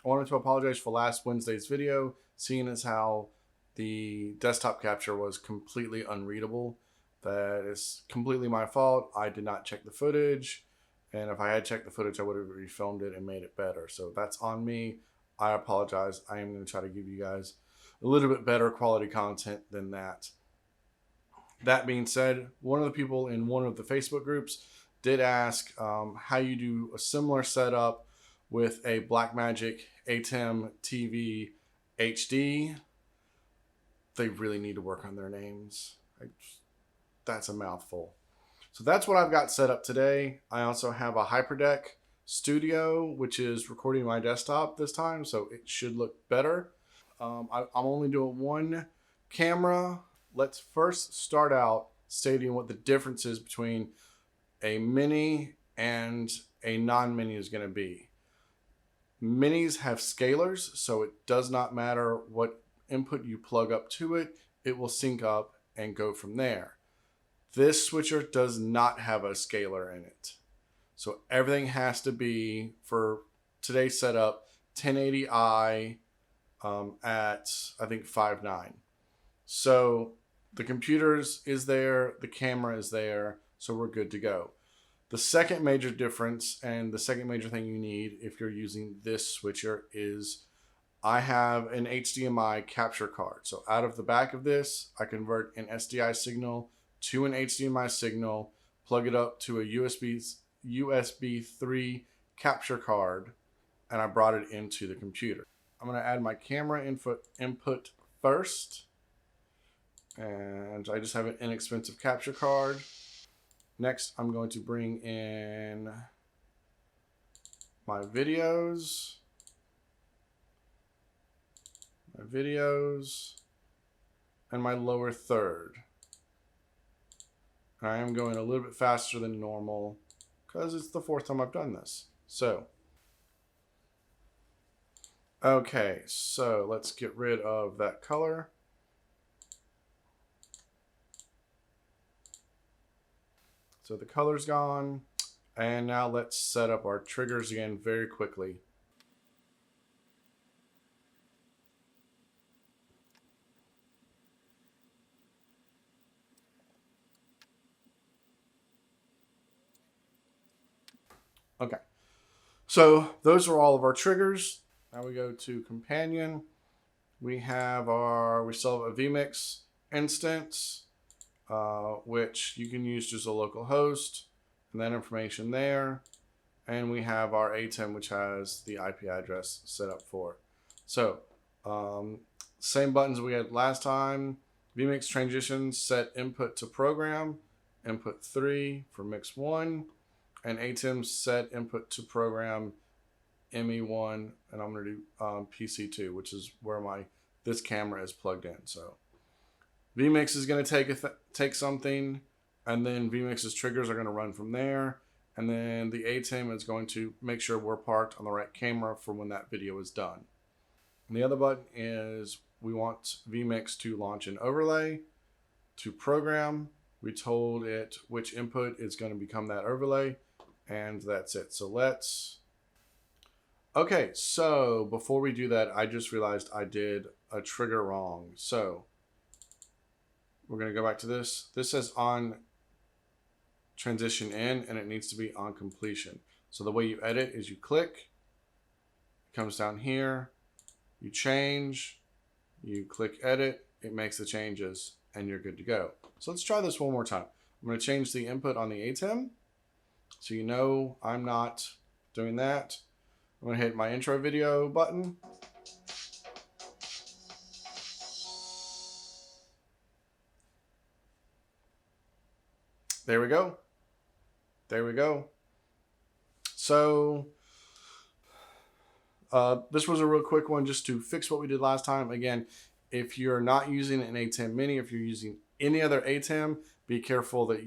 I wanted to apologize for last Wednesday's video, seeing as how the desktop capture was completely unreadable. That is completely my fault. I did not check the footage, and if I had checked the footage, I would have refilmed it and made it better. So that's on me. I apologize. I am going to try to give you guys a little bit better quality content than that. That being said, one of the people in one of the Facebook groups did ask how you do a similar setup with a Blackmagic ATEM TV HD. They really need to work on their names. That's a mouthful. So that's what I've got set up today. I also have a HyperDeck Studio, which is recording my desktop this time, so it should look better. I'm only doing one camera. Let's first start out stating what the difference is between a mini and a non-mini is going to be. Minis have scalers, so it does not matter what input you plug up to it, it will sync up and go from there. This switcher does not have a scaler in it. So everything has to be, for today's setup, 1080i at, I think, 5.9. So the computers is there, the camera is there, so we're good to go. The second major difference, and the second major thing you need if you're using this switcher, is I have an HDMI capture card. So out of the back of this, I convert an SDI signal to an HDMI signal, plug it up to a USB 3 capture card, and I brought it into the computer. I'm going to add my camera input first, and I just have an inexpensive capture card. Next, I'm going to bring in my videos, and my lower third. I am going a little bit faster than normal because it's the fourth time I've done this. So, okay, so let's get rid of that color. So the color's gone, and now let's set up our triggers again very quickly. Okay, so those are all of our triggers. Now we go to companion. We still have a VMIX instance, which you can use just a local host, and that information there. And we have our ATEM, which has the IP address set up for it. So same buttons we had last time. VMIX transitions, set input to program, input 3 for mix 1, and ATEM set input to program ME1, and I'm going to do PC2, which is where this camera is plugged in. So VMIX is going to take something, and then VMIX's triggers are going to run from there, and then the ATEM is going to make sure we're parked on the right camera for when that video is done. And the other button is we want VMIX to launch an overlay. To program, we told it which input is going to become that overlay, and that's it. So okay, so before we do that, I just realized I did a trigger wrong. So we're going to go back to this. This says on transition in, and it needs to be on completion. So the way you edit is you click, it comes down here, you change, you click edit, it makes the changes, and you're good to go. So let's try this one more time. I'm going to change the input on the ATEM, so you know I'm not doing that. I'm going to hit my intro video button. There we go. There we go. So this was a real quick one just to fix what we did last time. Again, if you're not using an ATEM Mini, if you're using any other ATEM, be careful that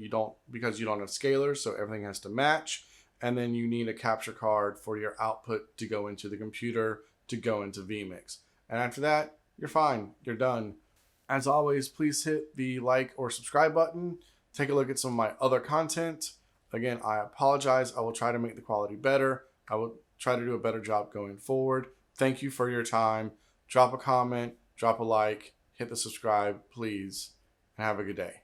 because you don't have scalers, so everything has to match. And then you need a capture card for your output to go into the computer, to go into VMIX. And after that, you're fine. You're done. As always, please hit the like or subscribe button. Take a look at some of my other content. Again, I apologize. I will try to make the quality better. I will try to do a better job going forward. Thank you for your time. Drop a comment, drop a like, hit the subscribe, please, and have a good day.